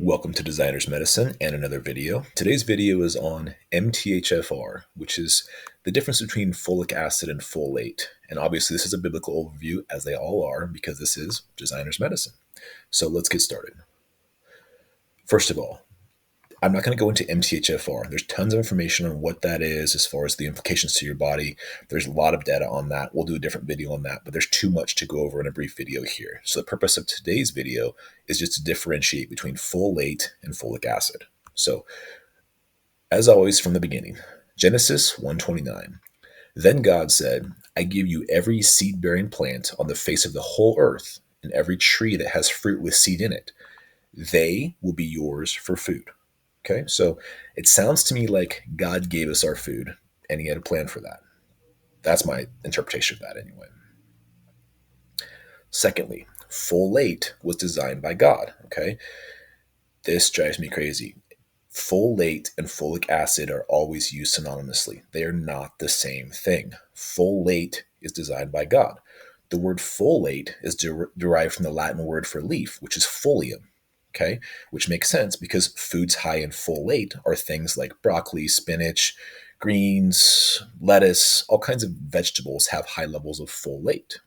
Welcome to Designer's Medicine and another video. Today's video is on MTHFR, which is the difference between folic acid and folate. And obviously this is a biblical overview, as they all are, because this is Designer's Medicine. So let's get started. First of all, I'm not going to go into MTHFR. There's tons of information on what that is as far as the implications to your body. There's a lot of data on that. We'll do a different video on that, but there's too much to go over in a brief video here. So the purpose of today's video is just to differentiate between folate and folic acid. So as always from the beginning, Genesis 1:29. Then God said, I give you every seed-bearing plant on the face of the whole earth and every tree that has fruit with seed in it. They will be yours for food. Okay, so it sounds to me like God gave us our food and he had a plan for that. That's my interpretation of that anyway. Secondly, folate was designed by God. Okay, this drives me crazy. Folate and folic acid are always used synonymously. They are not the same thing. Folate is designed by God. The word folate is derived from the Latin word for leaf, which is folium. Okay, which makes sense because foods high in folate are things like broccoli, spinach, greens, lettuce, all kinds of vegetables have high levels of folate.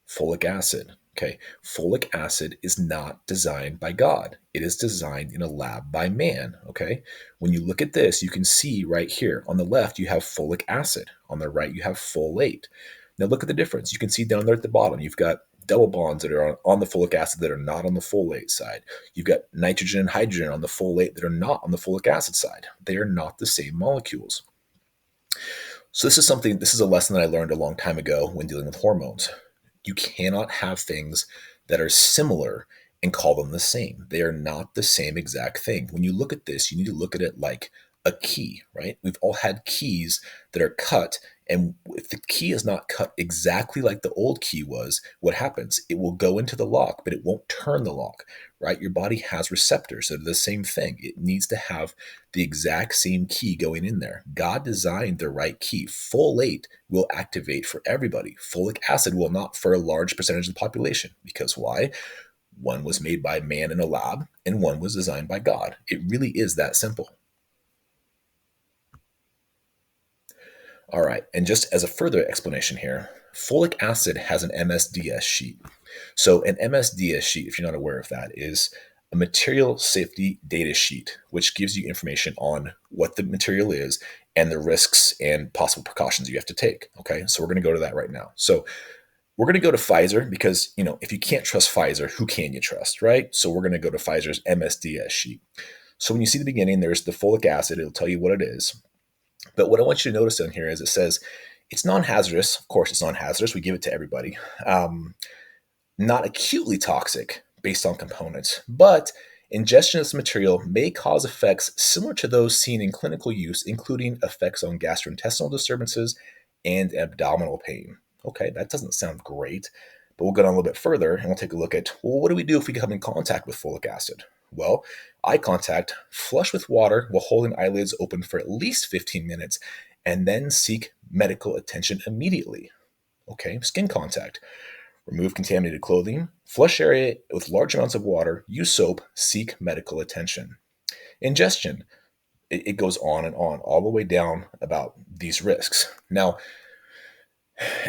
Folic acid. Okay, folic acid is not designed by God. It is designed in a lab by man. Okay, when you look at this, you can see right here on the left, you have folic acid. On the right, you have folate. Now look at the difference. You can see down there at the bottom, you've got double bonds that are on the folic acid that are not on the folate side. You've got nitrogen and hydrogen on the folate that are not on the folic acid side. They are not the same molecules. So this is a lesson that I learned a long time ago when dealing with hormones. You cannot have things that are similar and call them the same. They are not the same exact thing. When you look at this, you need to look at it like a key, right? We've all had keys that are cut, and if the key is not cut exactly like the old key was, what happens? It will go into the lock, but it won't turn the lock, right? Your body has receptors that are the same thing. It needs to have the exact same key going in there. God designed the right key. Folate will activate for everybody. Folic acid will not for a large percentage of the population. Because why? One was made by man in a lab, and one was designed by God. It really is that simple. All right, and just as a further explanation here, folic acid has an MSDS sheet. So an MSDS sheet, if you're not aware of that, is a material safety data sheet, which gives you information on what the material is and the risks and possible precautions you have to take. Okay, so we're going to go to that right now. So we're going to go to Pfizer because, if you can't trust Pfizer, who can you trust, right? So we're going to go to Pfizer's MSDS sheet. So when you see the beginning, there's the folic acid. It'll tell you what it is. But what I want you to notice down here is it says it's non-hazardous. Of course, it's non-hazardous. We give it to everybody. Not acutely toxic based on components, but ingestion of this material may cause effects similar to those seen in clinical use, including effects on gastrointestinal disturbances and abdominal pain. Okay, that doesn't sound great, but we'll go on a little bit further and we'll take a look at, well, what do we do if we come in contact with folic acid? Well, eye contact, flush with water while holding eyelids open for at least 15 minutes, and then seek medical attention immediately. Okay, skin contact. Remove contaminated clothing, flush area with large amounts of water, use soap, seek medical attention. Ingestion. It goes on and on, all the way down about these risks. Now,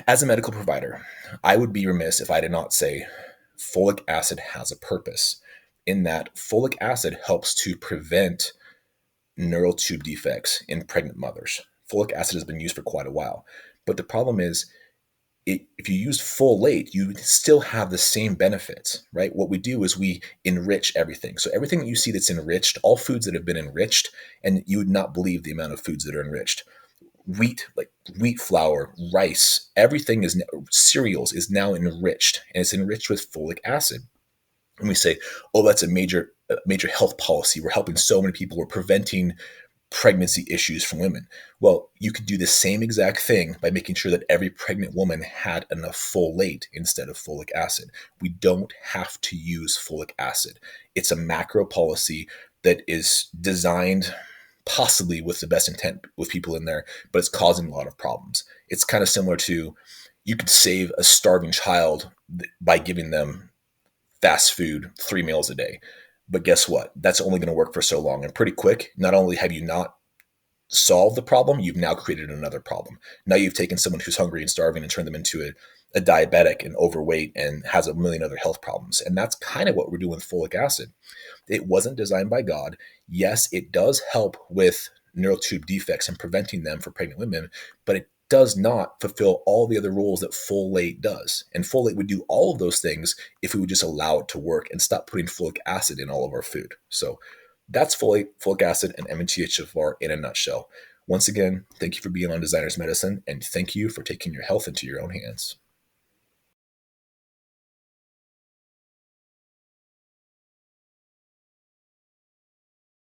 as a medical provider, I would be remiss if I did not say folic acid has a purpose, in that folic acid helps to prevent neural tube defects in pregnant mothers. Folic acid has been used for quite a while, but the problem is, if you use folate, you still have the same benefits, right? What we do is we enrich everything. So everything that you see that's enriched, all foods that have been enriched, and you would not believe the amount of foods that are enriched. Wheat, like wheat flour, rice, everything is cereals is now enriched, and it's enriched with folic acid. And we say, oh, that's a major health policy. We're helping so many people. We're preventing pregnancy issues from women. Well, you could do the same exact thing by making sure that every pregnant woman had enough folate instead of folic acid. We don't have to use folic acid. It's a macro policy that is designed possibly with the best intent with people in there, but it's causing a lot of problems. It's kind of similar to, you could save a starving child by giving them fast food 3 meals a day. But guess what? That's only going to work for so long. And pretty quick, not only have you not solved the problem, you've now created another problem. Now you've taken someone who's hungry and starving and turned them into a diabetic and overweight and has a million other health problems. And that's kind of what we're doing with folic acid. It wasn't designed by God. Yes, it does help with neural tube defects and preventing them for pregnant women, but it does not fulfill all the other roles that folate does. And folate would do all of those things if we would just allow it to work and stop putting folic acid in all of our food. So that's folate, folic acid, and MTHR in a nutshell. Once again, thank you for being on Designer's Medicine, and thank you for taking your health into your own hands.